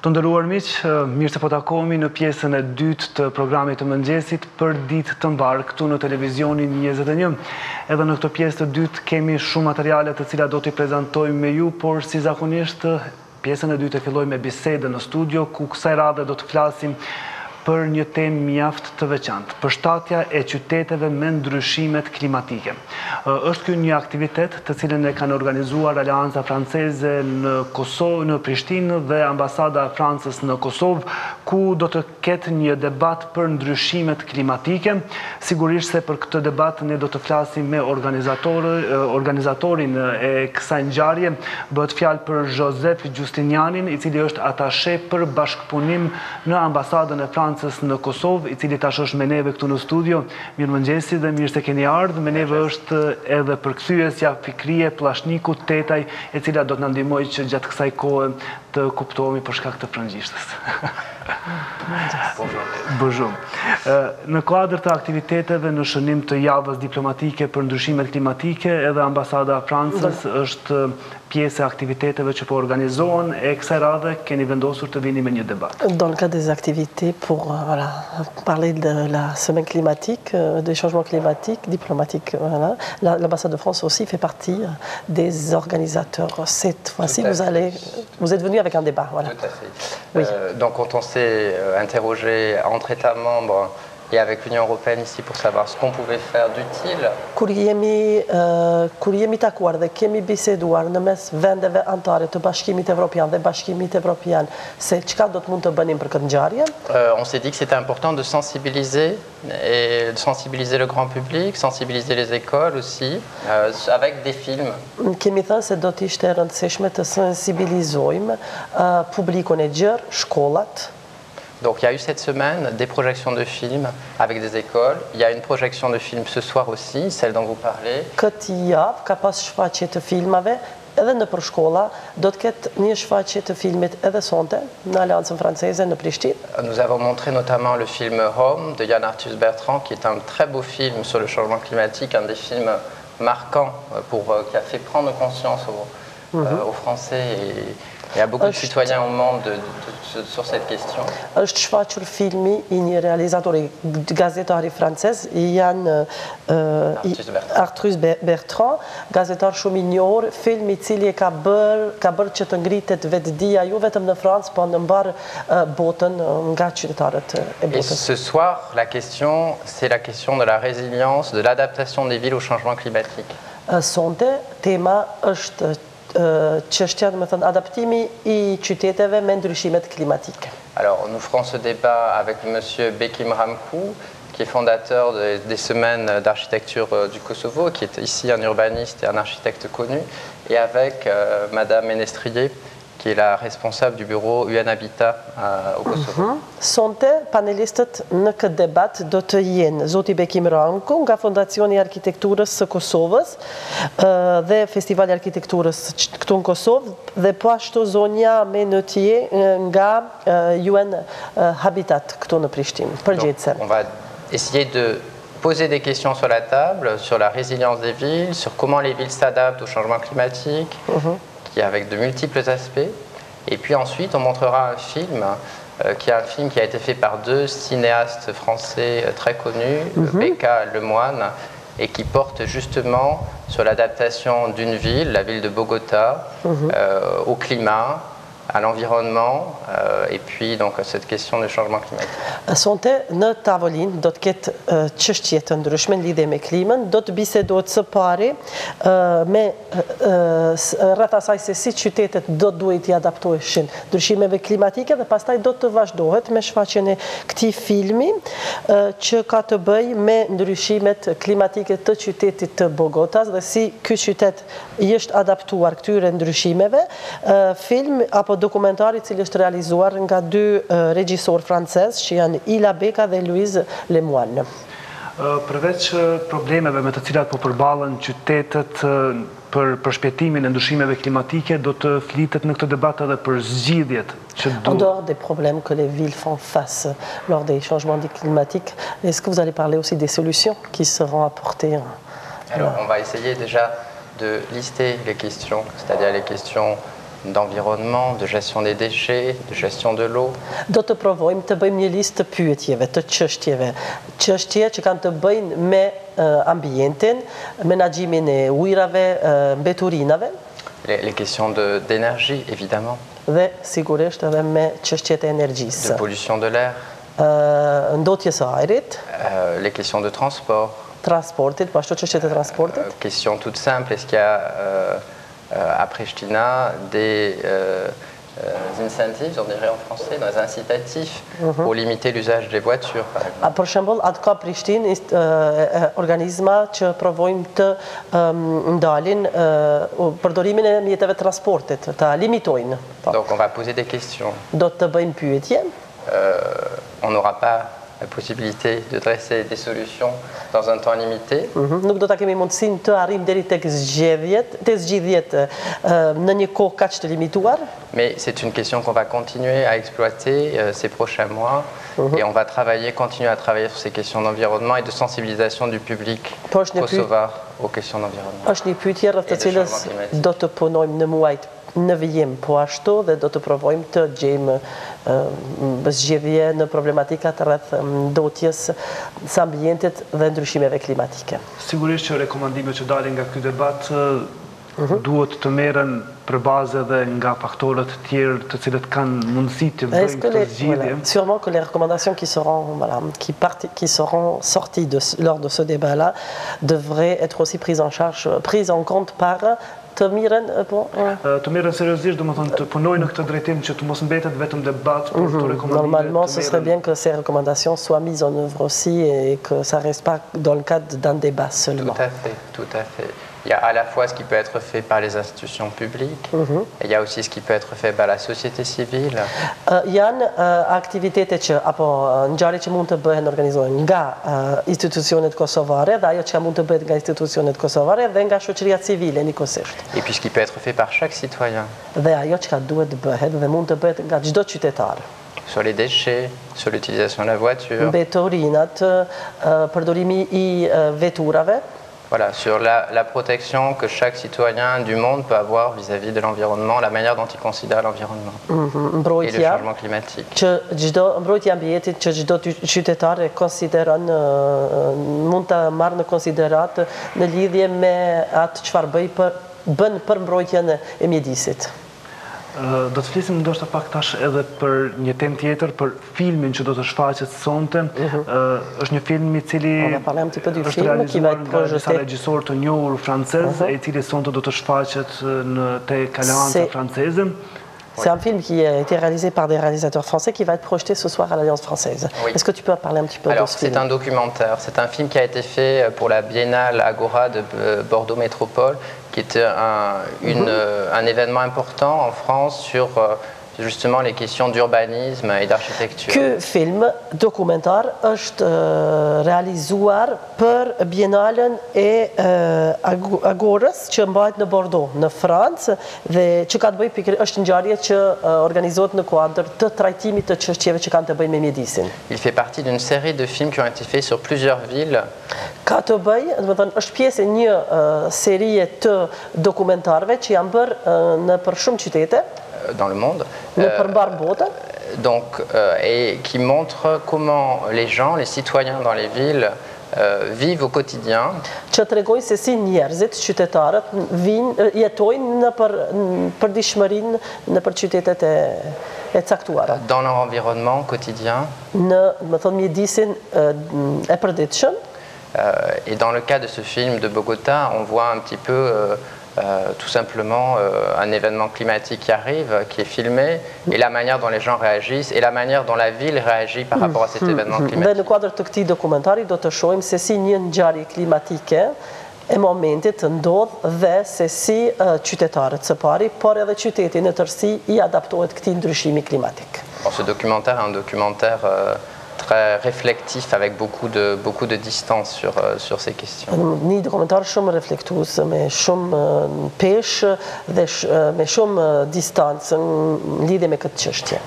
Të nderuar miq, mirë se po takohemi në pjesën e dytë të programit të mëngjesit për ditë të mbar këtu në televizionin 21. Edhe në këtë pjesë të dytë kemi shumë materiale të cilat do t'i prezantojmë me ju, por si zakonisht pjesën e dytë e fillojmë me bisedën në studio, ku kësaj radhe do të flasim për një temë mjaft të veçantë, përshtatja e qyteteve me ndryshimet klimatike. Është ky një aktivitet të cilën e kanë organizuar Aleanca Franceze në Kosovë, në Prishtinë dhe Ambasada e Francës në Kosovë, ku do të ketë një debat për ndryshimet klimatike. Sigurisht se për këtë debat ne do të flasim me organizatorin e kësaj ngjarje. Bëhet fjalë për Joseph Justinianin, i cili është atashe për bashkëpunim në Ambasadën e Francës në Kosovë, i cili tash është me neve këtu në studio. Mirëmëngjesi dhe mirë se keni ardhur. Me neve është edhe përkthyesja Fikrie Pllashniku Tetaj, e cila do të na ndihmojë që gjatë kësaj kohe të kuptohemi për shkak të frëngjishtës. Bonjour. Në kuadër të aktiviteteve në shënim të javës diplomatike për ndryshimet klimatike, edhe Ambasada e Francës është pjesë e aktiviteteve që po organizohen, e kësaj radhe keni vendosur të vini me një debat. Dans le cadre des activités pour parler de la semaine climatique, des changements climatiques, diplomatiques, l'ambassade de France aussi fait partie des organisateurs. Cette fois-ci, vous êtes venu avec un débat. Voilà. Tout à fait. Oui. Donc quand on s'est interrogé entre États membres et avec l'Union européenne ici pour savoir ce qu'on pouvait faire d'utile. Kur jemi takuar dhe kemi biseduar në mes vendeve antare të Bashkimit Evropian dhe Bashkimit Evropian se çka do të mund të bënim për këtë ngjarje, On s'est dit que c'était important de sensibiliser et de sensibiliser le grand public, sensibiliser les écoles aussi, avec des films. kemi thënë se do të ishte e rëndësishme të sensibilizojmë publikun e gjerë, shkollat. Donc il y a eu cette semaine des projections de films avec des écoles. Il y a une projection de films ce soir aussi, celle dont vous parlez. Këtë javë ka pas shfaqje të filmave edhe në për shkolla, do të ketë një shfaqje të filmit edhe sonte në Aleancën Franceze në Prishtinë. Nous avons montré notamment le film Home de Yann Arthus Bertrand, qui est un très beau film sur le changement climatique, un des films marquants qui a fait prendre conscience aux Français et à beaucoup de citoyens au monde sur cette question. Është shfaqur filmi i një realizatori gazetari francez, Arthus Bertrand, gazetar shumë i njohur, film i cili ka bërë që të ngritet vetdia jo vetëm në Francë, por në mbar botën nga qytetarët e Et botës. ce soir, la question, c'est la question de la résilience, de l'adaptation des villes au changement climatique. Sonte tema është çështja, do të thënë, adaptimi i qyteteve me ndryshimet klimatike. Alors, nous ferons ce débat avec monsieur Bekim Ramkou, qui est fondateur des semaines d'architecture du Kosovo, qui est ici un urbaniste et un architecte connu, et avec madame Menestrier, qui est la responsable du bureau UN Habitat au Kosovo. Sonte, panelistët në këtë debat do të jenë zoti Bekim Ramku nga Fondacioni i Arkitekturës së Kosovës dhe Festivali i Arkitekturës këtu në Kosovë, dhe po ashtu zonja Menëtje nga UN Habitat këtu në Prishtinë, përgjithëse. On va essayer de poser des questions sur la table, sur la résilience des villes, sur comment les villes s'adaptent au changement climatique, avec de multiples aspects. Et puis ensuite, on montrera un film qui est un film qui a été fait par deux cinéastes français très connus, Becca Lemoine, et qui porte justement sur l'adaptation d'une ville, la ville de Bogota, au climat, à l'environnement, et puis donc cette question du changement climatique. Sonte në tavolinë do të ketë çështje të ndryshme në lidhje me klimën, do të bisedohet së pari me rreth asaj se si qytetet do duhet i adaptoheshin ndryshimeve klimatike, dhe pastaj do të vazhdohet me shfaqjen e këtij filmi që ka të bëjë me ndryshimet klimatike të qytetit të Bogotas dhe si ky qytet i është adaptuar këtyre ndryshimeve. Film apo dokumentari i cili është realizuar nga dy regjisor francez që janë Ila Beka dhe Louise Lemoine. Përveç problemeve me të cilat po përballen qytetet për përshpjetimin e ndryshimeve klimatike, do të flitet në këtë debat edhe për zgjidhjet që En dehors des problèmes que les villes font face lors des changements climatiques, est-ce que vous allez parler aussi des solutions qui seront apportées? Alors, on va essayer déjà de lister les questions, c'est-à-dire les questions d'environnement, de gestion des déchets, de gestion de l'eau. Do të provojmë të bëjmë një listë të pyetjeve, të çështjeve. Çështje që kanë të bëjnë me ambientin, menaxhimin e ujrave, mbeturinave. Les questions d'énergie, évidemment. Dhe sigurisht edhe me çështjet e energjisë. De pollution de l'air. Ndotjes së ajrit. Les questions de transport. Transportit, po ashtu çështjet e transportit. Question toute simple, est-ce qu'il y a à Pristina des incentives, on dirait en français, des incitatifs pour limiter l'usage des voitures, par exemple. Për shembull, atë ka Prishtinë organizma që provojnë të ndalin përdorimin e mjeteve transportit, ta limitojnë. Donc on va poser des questions. Do të bëjmë pyetje. On n'aura pas la possibilité de dresser des solutions dans un temps limité. Nuk do ta kemi mundësinë të arrijmë deri tek zgjidhjet në një kohë kaq të limituar. Mais c'est une question qu'on va continuer à exploiter ces prochains mois et on va continuer à travailler sur ces questions d'environnement et de sensibilisation du public kosovar aux questions d'environnement. Është një pyetje rreth të cilës do të punojmë në muajt në vijim, po ashtu dhe do të provojmë të gjejmë zgjedhje në problematikat rreth ndotjes së ambientit dhe ndryshimeve klimatike. Sigurisht që rekomandimet që dalin nga ky debat duhet të merren përballë edhe nga faktorët tjerë të cilët kanë mundësi të bëjnë këtë zgjidhje. Sûrement que les recommandations qui seront sorties lors de ce débat-là devraient être aussi prises en compte par të mirën, po? Të mirën seriozisht, domethënë të punojnë në këtë drejtim që të mos mbetet vetëm debat, por të rekomandime. Normalement, ce serait bien que ces recommandations soient mises en œuvre aussi et que ça reste pas dans le cadre d'un débat seulement. Tout à fait, tout à fait. Il y a à la fois ce qui peut être fait par les institutions publiques, et il y a aussi ce qui peut être fait par la société civile. Janë aktivitete që apo ngjarje që mund të bëhen organizohen nga institucionet kosovare dhe ajo që mund të bëhet nga institucionet kosovare dhe nga shoqëria civile nikosisht. Et puis ce qui peut être fait par chaque citoyen. Dhe ajo që duhet bëhet dhe mund të bëhet nga çdo qytetar. Sur les déchets, sur l'utilisation de la voiture. Mbetorinat, përdorimi I veturave. Voilà, sur la protection que chaque citoyen du monde peut avoir vis-à-vis de l'environnement, la manière dont il considère l'environnement et le changement climatique. Mbrojtja e ambientit që çdo qytetar e konsideron mund ta marrë në konsiderat në lidhje me atë çfarë bën për mbrojtjen e mjedisit. Do të flisim ndoshta pak tash edhe për një temë tjetër, për filmin që do të shfaqet sonte. Është një film I cili është realizuar nga disa regjisorë të njohur francez, I cili sonte do të shfaqet tek Alleanza Française. C'est un film qui a été réalisé par des réalisateurs français qui va être projeté ce soir à l'Alliance française. Oui. Est-ce que tu peux parler un petit peu de ce film? C'est un documentaire. C'est un film qui a été fait pour la Biennale Agora de Bordeaux Métropole, qui était un événement important en France sur justement les questions d'urbanisme et d'architecture. Ky film dokumentar është realizuar për Bienalen e Agorës që mbahet në Bordeaux, në Francë, dhe që ka të bëjë pikërisht është ngjarje që organizohet në kuadër të trajtimit të çështjeve që kanë të bëjnë me mjedisin. Il fait partie d'une série de films qui ont été faits sur plusieurs villes. Ka të bëjë, domethënë është pjesë e një serie të dokumentarëve që janë bërë në për shumë qytete dans le monde. Donc, et qui montre comment les gens, les citoyens dans les villes vivent au quotidien. Që tregoj se si njerëzit, qytetarët jetojnë në përditshmërinë në për qytetet e caktuara. Dans leur environnement quotidien. Në, më thonë, mjedisin e përditshëm. Et dans le cas de ce film de Bogota, on voit un petit peu tout simplement un événement climatique qui arrive, qui est filmé, et la manière dont les gens réagissent, et la manière dont la ville réagit par rapport à cet événement climatique. Dhe në kuadër të këtij dokumentari do të shohim se si një ngjarje klimatike e momentit ndodh dhe se si qytetarët së pari, por edhe qyteti në tërësi I adaptohet këtij ndryshimi klimatik. Ce documentaire est un documentaire très réflectif avec beaucoup de distance sur ces questions. Një dokumentar shumë reflektues me shumë peshë dhe me shumë distancë në lidhje me këtë çështje.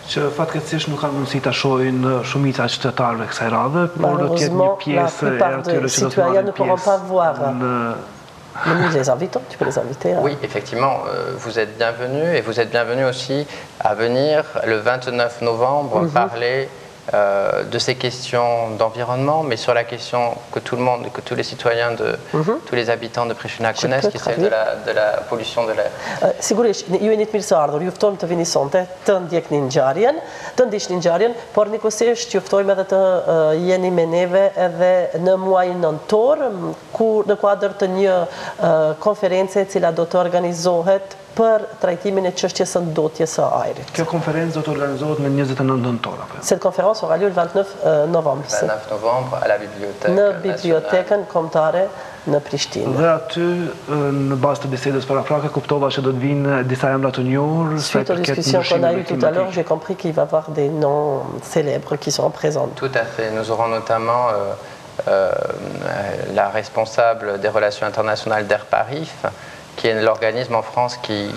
Që fatkeqësisht nuk kanë mundësi ta shohin shumica e qytetarëve kësaj radhe, por do të jetë një pjesë e atyre që do të marrin pjesë në Nous les invitons, tu peux les inviter. Oui, effectivement, vous êtes bienvenus et vous êtes bienvenus aussi à venir le 29 novembre parler de ces questions d'environnement, mais sur la question que tout le monde, que tous les citoyens, tous les habitants de Prishtina connaissent, qui est celle de la pollution de l'air. Sigurisht, ju jeni të mirë se ardhur, ju ftojmë të vini sonte, të ndjekni ngjarjen, të ndiqni ngjarjen, por njëkohësisht ju ftojmë edhe të jeni me neve edhe në muajin nëntor, ku në kuadër të një konference e cila do të organizohet për trajtimin e çështjes së ndotjes së ajrit. Kjo konferencë do të organizohet në 29 nëntor. Cette conférence aura lieu le 29 novembre. 29 novembre à la bibliothèque në bibliotekën kombëtare në Prishtinë. Dhe aty, në bazë të bisedës paraprake, kuptova që do të vinë disa emra të njohur. Suite aux discussions qu'on a eues tout à l'heure, j'ai compris qu'il va y avoir des noms célèbres qui seront présents. Tout à fait. Nous aurons notamment la responsable des relations internationales d'Airparif, qui est l'organisme en France qui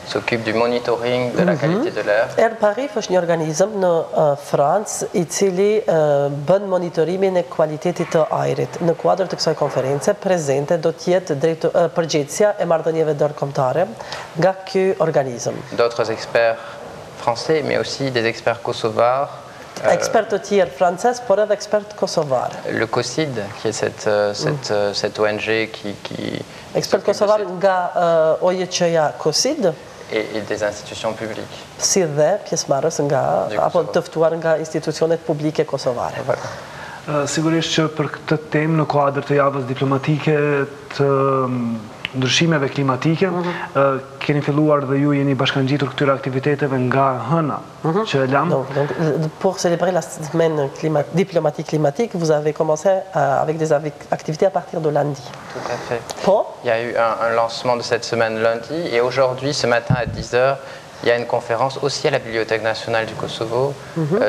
s'occupe du monitoring de la qualité de l'air. Airparif është një organizëm në Francë i cili bën monitorimin e kualitetit të ajrit. Në kuadër të kësaj konference prezente do të jetë përgjegjësia e marrëdhënieve ndërkombëtare nga ky organizëm. D'autres experts français, mais aussi des experts kosovars. Experts të tjerë francez, por edhe expert kosovar. Le COSID, qui est cette ONG qui Expert kosovar nga OJC-ja COSID et des institutions publiques. Si dhe pjesëmarrës nga apo të ftuar nga institucionet publike kosovare. Sigurisht që për këtë temë në kuadër të javës diplomatike të ndryshimeve klimatike, keni filluar dhe ju jeni bashkangjitur këtyre aktiviteteve nga hëna që e lam. Pour célébrer la semaine diplomatique climatique, vous avez commencé avec des activités à partir de lundi. Tout à fait. Bon. Il y a eu un lancement de cette semaine lundi et aujourd'hui, ce matin à 10h, il y a une conférence aussi à la Bibliothèque nationale du Kosovo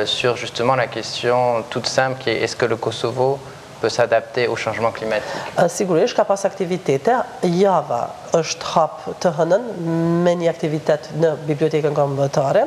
sur justement la question toute simple qui est est-ce que le Kosovo peut s'adapter au changement climatique. Sigurisht ka pas aktivitete, java është hap të hënën me një aktivitet në bibliotekën kombëtare,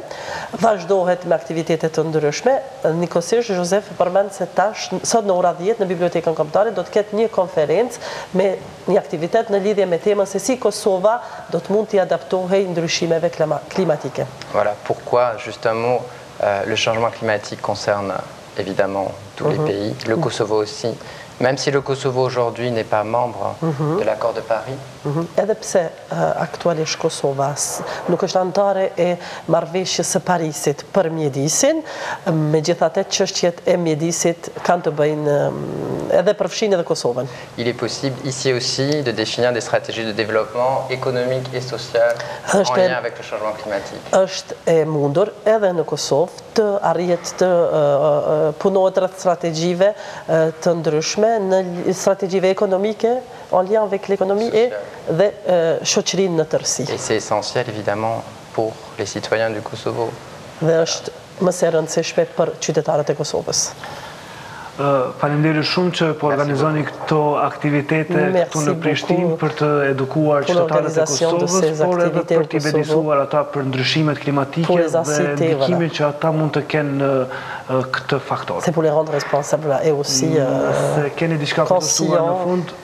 vazhdohet me aktivitete të ndryshme. Nikosisht Josef përmend se tash sot në ora 10 në bibliotekën kombëtare do të ketë një konferencë me një aktivitet në lidhje me temën se si Kosova do të mund të adaptohej ndryshimeve klimatike. Voilà pourquoi justement le changement climatique concerne évidemment tous les pays, le Kosovo aussi, même si le Kosovo aujourd'hui n'est pas membre de l'accord de Paris. Edhe pse aktualisht Kosova nuk është anëtare e marrëveshjes së Parisit për mjedisin, megjithatë çështjet e mjedisit kanë të bëjnë edhe përfshin edhe Kosovën. Il est possible ici aussi de définir des stratégies de développement économique et social en lien avec le changement climatique. Është e mundur edhe në Kosovë të arrihet të punohet rreth strategjive të ndryshme, në strategjive ekonomike en lien avec l'économie et shoqërinë në tërësi. Et c'est essentiel évidemment pour les citoyens du Kosovo. Dhe është më së rëndësishme për qytetarët e Kosovës. Faleminderit shumë që po organizoni këto aktivitete këtu në Prishtinë për të edukuar qytetarët e Kosovës, por edhe për t'i bedisuar ata për ndryshimet klimatike dhe ndikimin që ata mund të kenë në këtë faktor. C'est pour les rendre responsables et aussi keni diçka për të thuar në fund?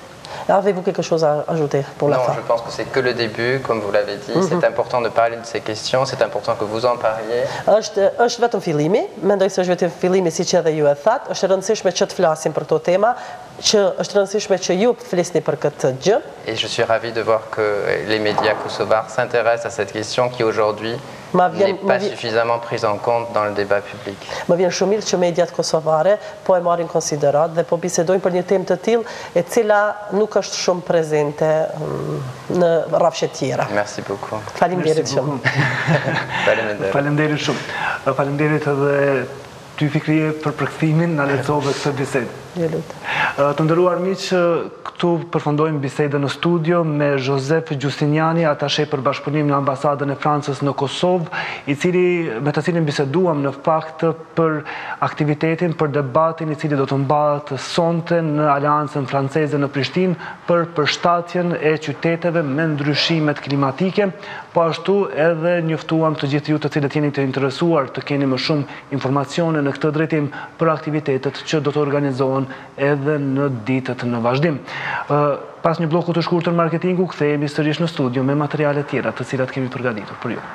Avez-vous quelque chose à ajouter pour la fin? Non, je pense que c'est que le début, comme vous l'avez dit. C'est important de parler de ces questions, c'est important que vous en parliez. Është vetëm fillimi, mendoj se është vetëm fillimi siç edhe ju e thatë, është rëndësishme që të flasim për këto tema, që është rëndësishme që ju flisni për këtë gjë. Et je suis ravi de voir que les médias kosovars s'intéressent à cette question qui aujourd'hui n'est pas suffisamment prise en compte dans le débat public. Më vjen shumë mirë që mediat kosovare po e marrin konsiderat dhe po bisedojnë për një temë të tillë e cila nuk është shumë prezente në rrafshe tjera. Merci beaucoup. Faleminderit shumë. Faleminderit shumë. Faleminderit edhe ty Fikrije për përkthimin na lehtësove këtë bisedë. Të nderuar miq, këtu përfundojmë bisedën në studio me Josef Gjustiniani, atashe për bashkëpunim në ambasadën e Francës në Kosovë, me të cilin biseduam në fakt për aktivitetin, për debatin i cili do të mbahet sonte në Aleancën Franceze në Prishtinë për përshtatjen e qyteteve me ndryshimet klimatike, po ashtu edhe njoftuam të gjithë ju të cilët jeni të interesuar të keni më shumë informacione në këtë drejtim për aktivitetet që do të organizohen edhe në ditët në vazhdim. Pas një bloku të shkurtër marketingu, kthehemi sërish në studio me materiale tjera të cilat kemi përgatitur për ju.